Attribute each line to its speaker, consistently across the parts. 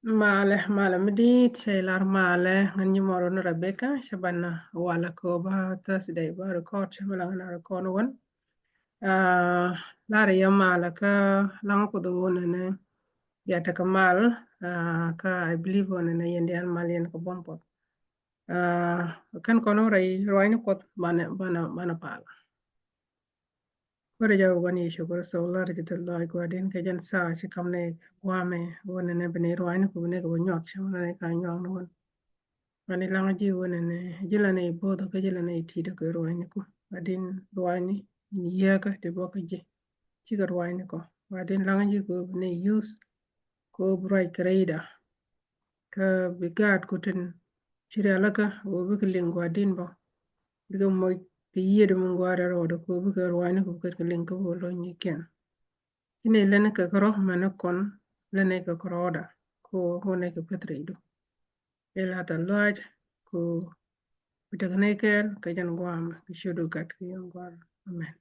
Speaker 1: Male medit shaylar male ngan moro na Rebecca shabana wala ko ba Thursday ba record shabala na record won lare ya mala ka lang ko do ne ya ta kamal ka I believe on ne yende al malian ko bompo kan kono rai roi ni pot bana pal Kore jaw wani shukur so lar jita loy kwa din ka jan sa shi kamne wame wane ne bini rwani ku bine ka nyok shi wane ne ka nyok na wan wani langa ji wane ne jila ne bodo ka jila ne tida ka rwani ku wadin rwani ni yaka te boka ji chi ka rwani ko wadin langa ji ku bine use ko brai kreida ka bigat kutin shiri alaka wo bika lingwa din ba bika mo ki yede mun gwada rodo ko bika rwani ku ka lingka bo lo nyi ken ine lene ka karo mana kon lene ka karoda ko hone ka petrido ela ta loj ko bitagne kel ka jan gwam ki shodo gat ki yan gwam amen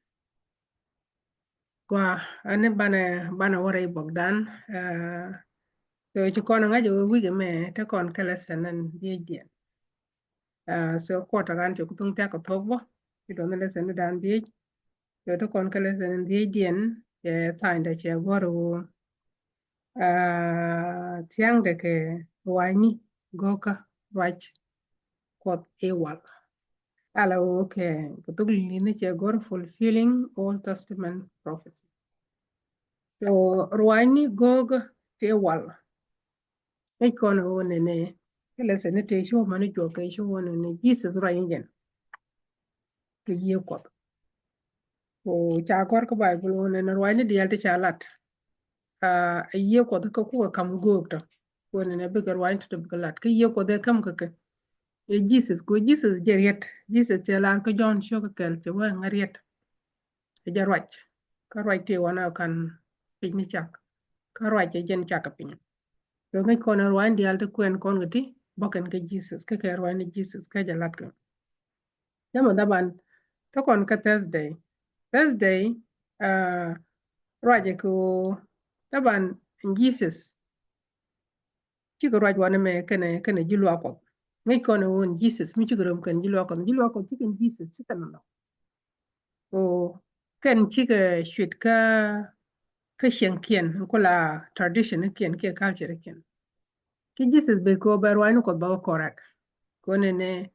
Speaker 1: kwa ane bana wara bogdan so ci kono ngajo wige me te kon kala sanan die so ko ta ran ci kutung ta ko tobo ci do ne sanan dan die so te kon kala sanan dien tainda ci woro tiang de ke wani goka rach kot ewal ala ke kutub ni che gor fulfilling Old Testament prophecy so rwani goga ewal e kono wone ne kele se ne te sho manu jo ke sho wone ne Jesus ra ingen ke ye kot o cha gor ko bible wone ne rwani dial te chalat ye kot ko ku kam gokto wone ne be rwani to be lat ke ye ko de kam ke Jesus ko Jesus jeriet Jesus te lan ko John sho ko kel te wa ngariet te jarwach ka rwach te wana kan pin ni chak ka rwach je jen chak pin to ngai kono rwan dial te kwen kon gati boken ke Jesus ke rwan Jesus ka jalat ko yamo daban to kon ka Thursday rwaje ko daban Jesus chi ko rwaj wana me kene jilwa ko ngai kono won Jesus mi chi ko rom kan jilwa ko chi kan Jesus chi kan no o kan chi ka shwit ka shen kien ko la tradition kien ke culture kien ki Jesus be ko ber wani ko ba korak ko ne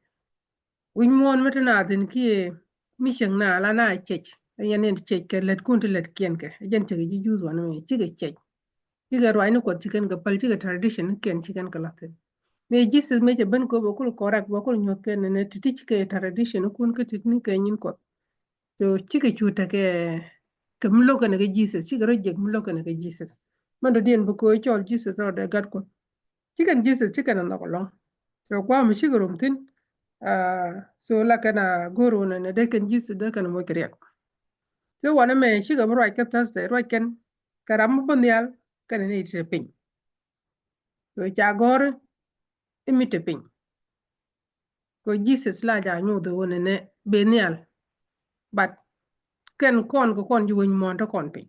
Speaker 1: win mon metana din ki mission na la na chech yanen chech ke let kun te let kien ke jen te ji juz wana me chi ke chech chi ga wani ko chi kan ga pal chi ga tradition kien chi kan ka latin me Jesus me je ben ko ba kul korak ba kul nyot ke ne ti chi ke tradition kun ke ti ni ke nyin ko so chi ke chuta ke mlo ke ne Jesus chi ga rojek mlo ke ne Jesus mando dien bu ko chol Jesus or de gat ko chi kan Jesus chi kan na ko long so kwa mi chi rum tin so la kana goro ne de kan Jesus de kan mo kriya so wana me chi ga bro ka tas de ro ken karam bon yal kan ne ite pin so cha gor imite pin ko Jesus la ja nyu de wona ne benial but ken kon ko kon ju won mon to kon pin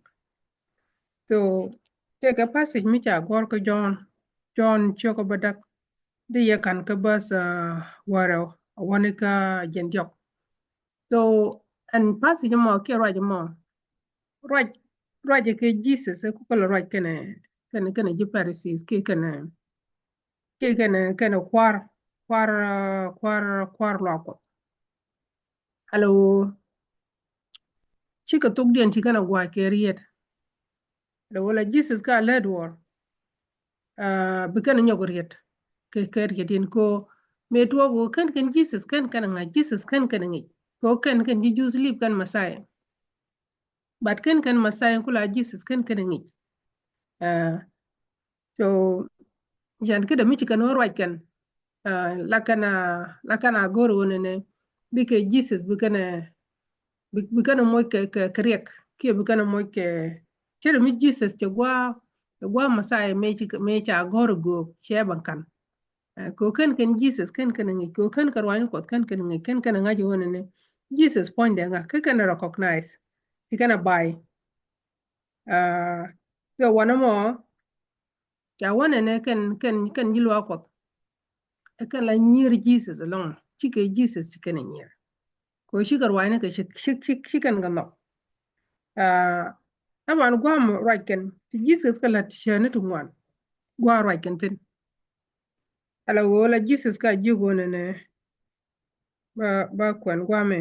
Speaker 1: so take a passage mi cha gor ko John choko badak de ye kan ka bas wara wani ka jendiok so and passage mo ke raj mo raj ke Jesus ko ko raj kene ji Pharisees kene kwar loko alo chika tuk dien chika na gwa ke riet lo wala Jesus ka ledwar bikana nyogo riet ke riet din ko me tuwa go kan Jesus kan nga Jesus kan ngi ko kan ji jus lip kan masaya but kan masaya kula Jesus kan ngi so jan kida mi chika no raj kan lakana goro ne bike Jesus bikana moy ke riek ke bikana moy ke chere mi Jesus che gwa masaya me cha goro go che bankan ko kan Jesus kan ngi ko kan karwani ko kan ngi kan nga jo ne Jesus point nga kan recognize ikana bai so one more cha wane ne ken jilwa ko ken la nyir Jesus long chike Jesus chike ne nyir ko shigar wa ne ke shikan ga no taban gwam right ken ti Jesus kala ti shane tu ngwan gwa right ken tin ala wola Jesus ka jigo ne ba kwan gwame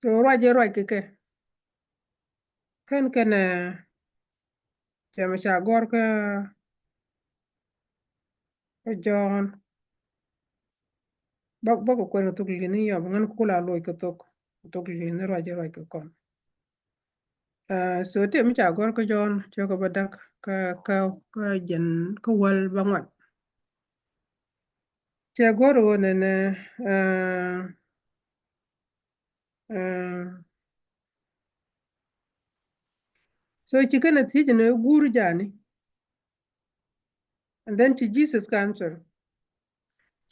Speaker 1: to raje right ke ken chama cha gor ka John bako kwen tok lini yob ngan kula loy ka tok lini raje right ka kon so te mi cha gor ka John cho ka badak ka jen ka wal bangwan cha gor wona ne uh, uh, so chikana tije ne guru jani and then to Jesus cancer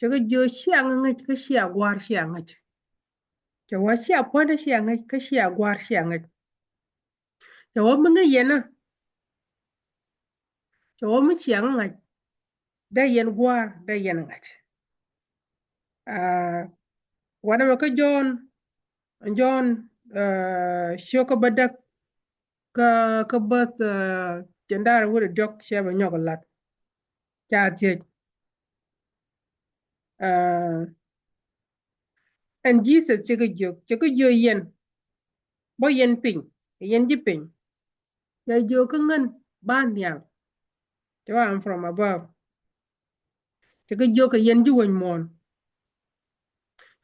Speaker 1: chaga jo shiang ngai ka shia gwar shiang ngai cha wa shia pona shiang ngai ka shia gwar shiang ngai cha wa mun yena cha wa mu shiang ngai da yen gwar da yen ngai wana ma ka John shoka badak ka bat jandar wuri dok sheba nyogolat cha tie and Jesus chaga jo yen bo yen ping yen ji ping ya jo ka ngan ban nyal cho I'm from above chaga jo ka yen ji won mon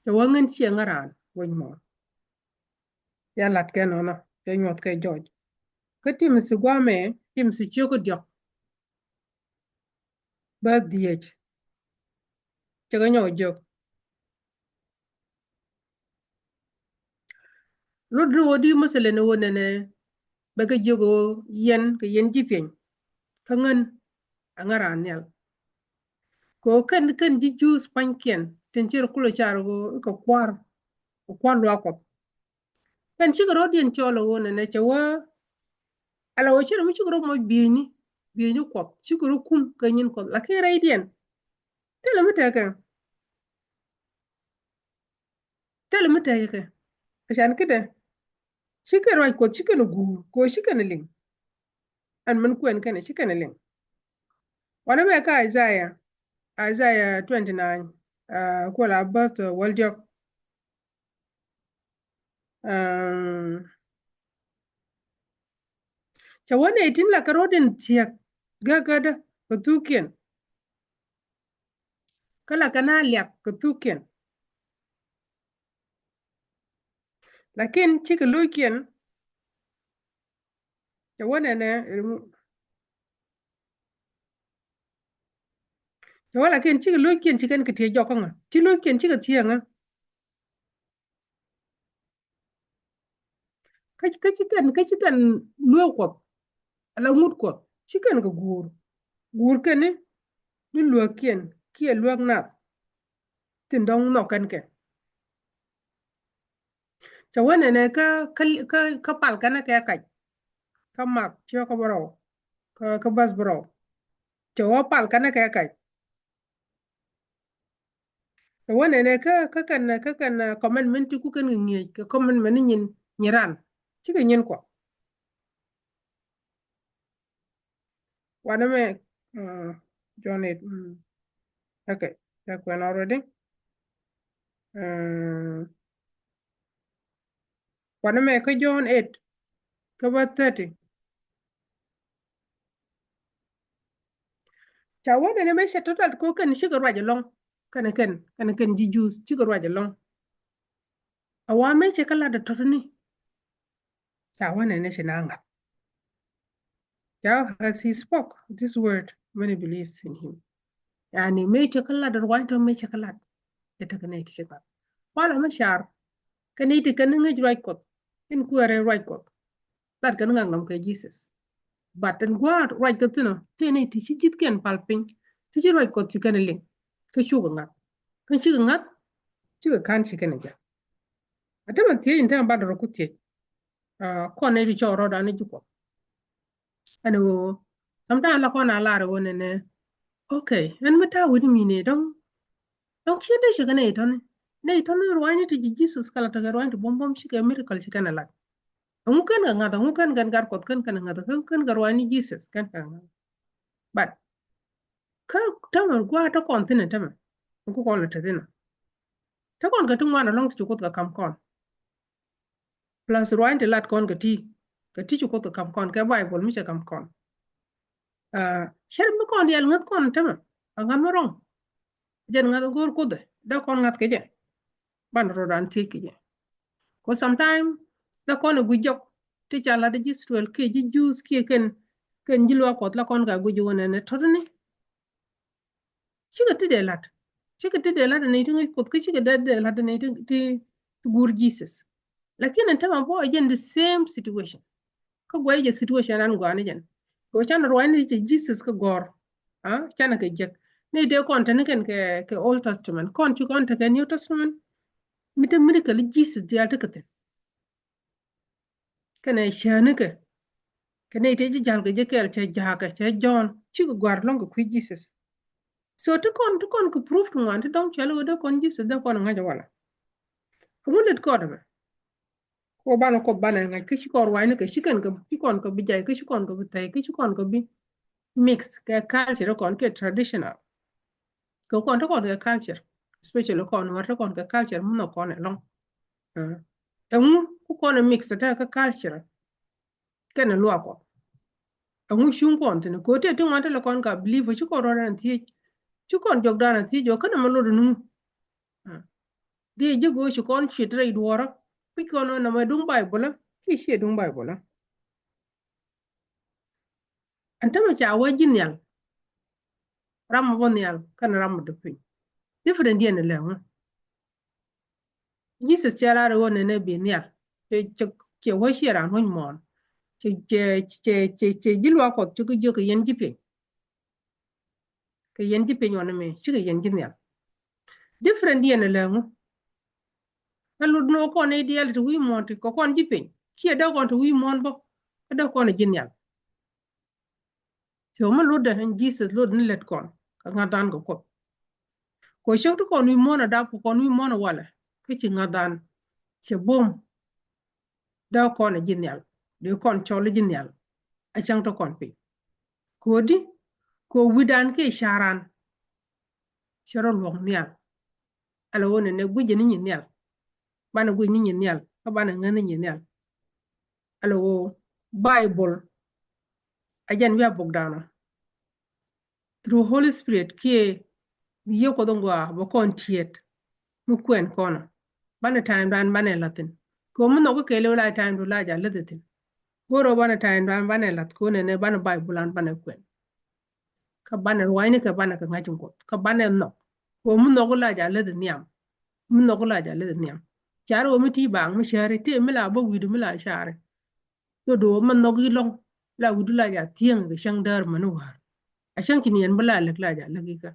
Speaker 1: cho wa ngan chieng aran won mon ya lat ke no no ya nyot ke joj ka tim si gwame tim si choko diok ba diech chaga nyo jok rodro wodi masale ne wona ne ba ka jogo yen ka yen ji ping ka ngan angaran nyal ko kan ji juice pankien tin chir kulo char go ka kwar lo akop kan chi ro dien cholo wona ne chawa ala wo chiro mi chiro mo bieni kop chi ro kum ka nyin kop la ke rai dien tele mita ke ashan kide chi ke roi ko chi ke no gu ko chi ke ne ling an man kwen kan chi ke ne ling wana me ka Isaiah 29 ko la bat wal jok cha wane itin la karodin tiak gagada kutukien kala kana liak kutukien lakin chika lukien cha wane ne cha wala ken chika lukien chikan kitie jokonga chi lukien chika tianga ka chikan luo kwap ala ngut kwap chikan ka gur kene ni luokien kie luok na tindong no kan ke cha wane ne ka pal kana ke kaj ka mak chio ka baro ka bas baro cha wa pal kana ke kaj cha wane ne ka kan commandment ku kan ngi ka commandment nyin nyiran chika nyin kwa wana me John 8 okay that went already wana me ka John 8 ka ba 30 cha wane ne me sha total ko kan shiga raja long kana kan ji juice shiga raja long awa me che kala da totni cha wane ne shi nanga ya as he spoke this word many believes in him yani me che kala da wani me che kala da ta kana ita shiga wala ma shar kan ita kan ngi right ko in ku are right ko lat kan ngam ka Jesus but and gwa right ko tino tene ti shi jit ken palping ti shi right ko ti kan ling ka shuga ngat kan shi ngat shi kan shi kan ja atama ti in ta ba da ku ti ko ne ri cho ro da ne juko ano sometimes la ko na la ro ne okay en mata wudi mi ne don kende shi kana ito ne ito ne ruwani ti Jesus kala ta ruwani ti bom bom shi ka miracle shi kana la ngukan ga ngata ngukan gan gar kot kan kana ngata kan ga ruwani Jesus kan kana but ka taman gwa ta kon tine taman ko kon la ta dina ta kon ga tun wana long ti ko ga kam kon plus ruwani ti lat kon ga ti ko ga kam kon ka bible mi shi kam kon shar mi kon yel ngat kon taman anga morong jen ngat gor ko da kon ngat ke je ban ro dan ti ke je ko sometime da kon gu jok ti chala da ji swel ke ji juice ke ken jilwa kot la kon ga gu ju ne to ne chiga ti de lat chiga ti de lat ne ti ngi kot ke chiga de lat ne ti gur Jesus lakini enta ma bo again the same situation ko go je situation an go ne jen ko chan ro ni ti Jesus ko gor chana ke jek ne de kon ta ne ken ke Old Testament kon ti kon ta ke New Testament mita miracle Jesus di alta kate kana shane ke kana ite ji jal ke je kel che jaga che John chi ko gwar long ko Jesus so to kon ko proof to ngan to don chalo do kon Jesus da kon ngaja wala ko mulet ko da ko bana ko bana ngai ke shi ko wa ne ke shi kan ko shi kon ko bi jai ke shi kon ko bi tai ke shi kon ko bi mix ke culture kon ke traditional ko kon to kon ke culture especially kon war to kon ke culture mun no kon long engu ku kon mix ta ka culture kana lwa ko engu shun kon tene ko te tin wanta la kon ka believe chu ko ro ran ti chu kon jog dana ti jo kana malo nu de je go chu kon chitre idworo ku kon na ma dung bible ki she dung bible anta ma cha wajin yal ram bon yal kana ram de pin different dia ne le Jesus chala ro ne bi nyal ke wo she ran hon mon che jilwa ko chu ko jo ke yen jipe ke yen jipe nyone me chi ke yen jinyal different dia ne le alu no ko ne dial to wi mon ko kon jipe ki da kon to wi mon bo da kon jinyal so ma lu da Jesus lu ne let kon ka ngadan ko shok to kon wi mon da ko kon wi mon wala ke chi ngadan che bom da kon jinyal de kon chol jinyal a chang to kon pe ko di ko widan ke sharan sharo lo nyal ala wona ne guje ni nyal bana guje ni nyal ka bana ngani nyal ala wo bible ajan wi abogdana through holy spirit ke ye ko dongwa bo kon tiet mu kwen kono bana time dan bana latin ko mun no ko kele wala time do laja ladatin goro bana time dan bana lat ko ne bana bible an bana kwen ka bana wayne ka bana ka ngajin ko ka bana no ko mun no ko laja ladin niam mun no ko laja ladin niam charo mi ti bang mi share te mi la bo widu mi la share to do man no gi long la widu laja tieng ga shang dar manu war a shang kin yen bula lek laja lagi ka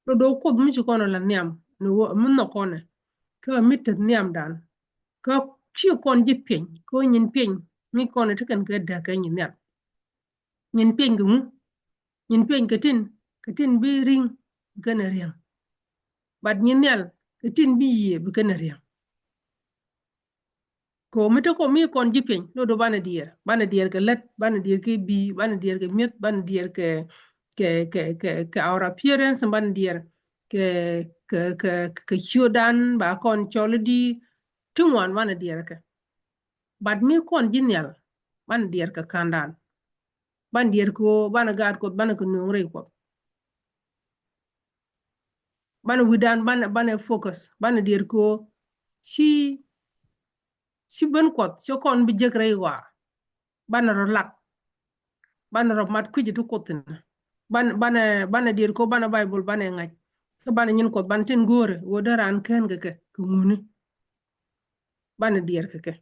Speaker 1: to do ko mi ci kono la niam no mun no kono ka mitet niam dan ka chi kon ji pen ko nyin pen mi kono to kan ga da ka nyin niam nyin pen gu nyin pen katin bi ring kana riang bad nyin nial katin bi ye bi kana riang ko mi to ko mi kon ji pen no do bana dier ke let bana dier ke bi bana dier ke met bana dier ke our appearance bana dier ke chodan ba kon choldi tungwan bana dier ke bad mi kon ji nial bana dier ke kandan ban dier ko bana gad ko bana ko nore ko bana widan bana focus bana dier ko si ben ko so kon bi jegre wa bana ro lak bana ro mat ku jitu kotin bana dier ko bana bible bana ngaj ko bana nyin ko ban tin gore wo daran ken ke nguni bana dier ke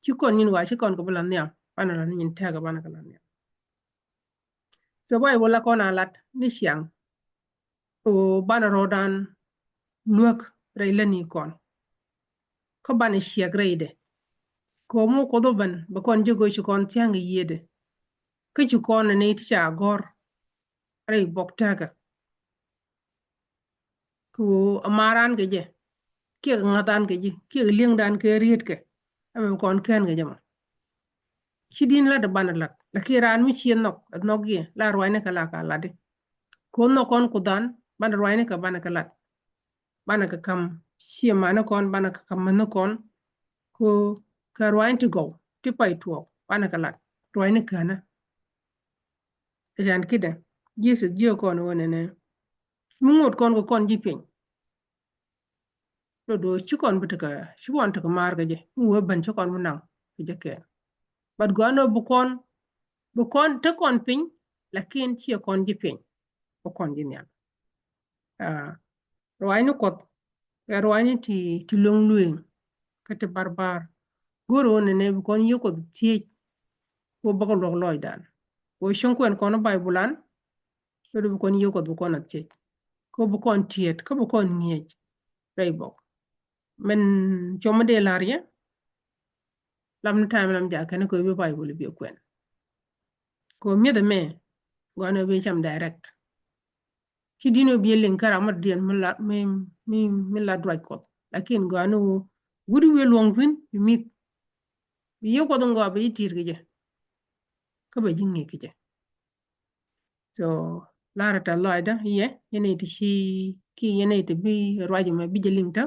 Speaker 1: ci kon nyin wa ci kon ko bulan niam bana la nyin taga bana kala niam so bible la kon alat ni siang o bana rodan nuok reilani kon ko bana siag reide ko mo ko do ban ba kon jogo ci kon tiang yede ka ci ko ne ti cha gor rai bok taga ku amaran ke je ke ngatan ke ji ke lieng dan ke riet ke ame kon ken ke jama ci din la da banalat la ki ran mi ci nok ye la rwai ne kala ka lade ko no kon ku dan ban rwai ne ka bana ka lat bana ka kam ci ma na kon bana ka kam na kon ko ka rwai to go ti pai to bana ka lat rwai ne kana jan kida yesu jio kon wona ne mu ngot kon ko kon ji pin do ci kon bitaka ci won ta ka mar ga je mu we ban ci kon mu nang ki je ke bat go no bu kon ta kon pin lakin ci kon ji pin ko kon ji nyan ah rwai ne ko rwai ne ti long lueng ka te barbar goro ne ne bu kon yoko ti ko ba ko lok loy dan wo shon ko en kono bibulan so bu kon yoko bu kon at ko bu kon tiet ko bu kon ngiej ray bok men chomo de larie lam na time lam ja kana ko be bible bi kwen ko mi de me gwana be cham direct ci dino bi len kara mat dien mi la dwaj ko lakin gwana wuri we long zin bi mit bi yoko do ngo be yitir ge ko be jingi ge so lara ta loida ye yene ti shi ki yene ti bi rwaji ma bi jelinta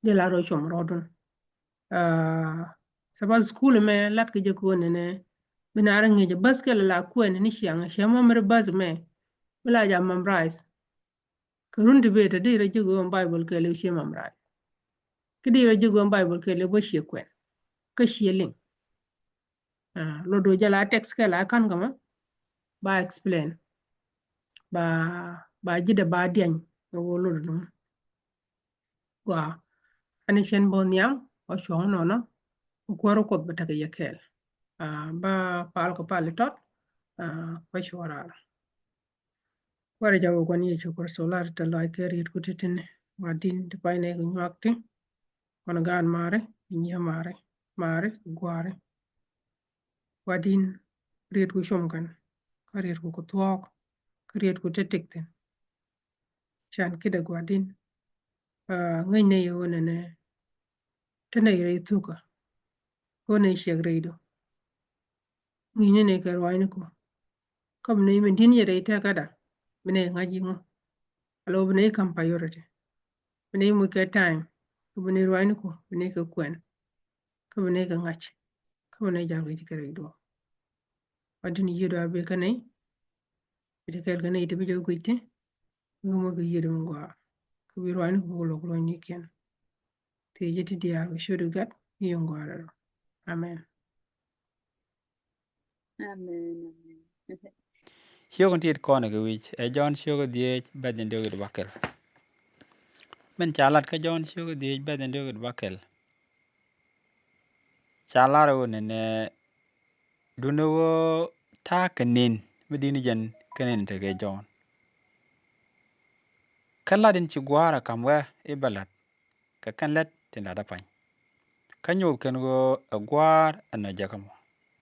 Speaker 1: de la ro chom rodon sabal school me lat ke je ko ne binara ngeje basket la kwen ni shianga shama mer baz me bila ja memorize kurun di beta di ra jugo bible ke le shi memorize ke di ra jugo bible ke le bo shi kwen ka shi lin lo do jala text ke la kan gama ba explain ba jida ba dian wo lo dum wa ani chen bon yang o chong no no ko ro ko beta ke yakel ba pal ko pal tot ko shora wara jawo gon ye chokor solar ta la ke rit ko titine wadin de payne ko nyakti kono gan mare nyi mare gware wadin rit ko shomkan ka rit ko twok ka rit ko tetekten chan kida gwadin ngai ne yo ne tane yare tuka ko ne shek reido ngi ne ka rwai ko kam ne min din yare ta kada mine ngaji ngo alo bine kam priority bine mu ke time ko bine rwai ko bine ka kwen ko bine ka ngach ko bine jango ji kare do wadin yido abe kanai bide kel kanai te bijo kuite ngumo ko yido ngwa ko bi rwai ko lo ni ken te jeti dia ko shodu gat yo ngwara amen
Speaker 2: Amen.
Speaker 3: Shogun tiet kono ke wich e John shogo diech bedin dogit bakel. Men chalat ka John shogo diech bedin dogit bakel. Chalara ne dunogo ta kenin medini jen kenin te ke John. Kaladin ci gwara kamwe ibalat ka kan let tin lada pany. Kanyol ken go a gwar ana jakamo.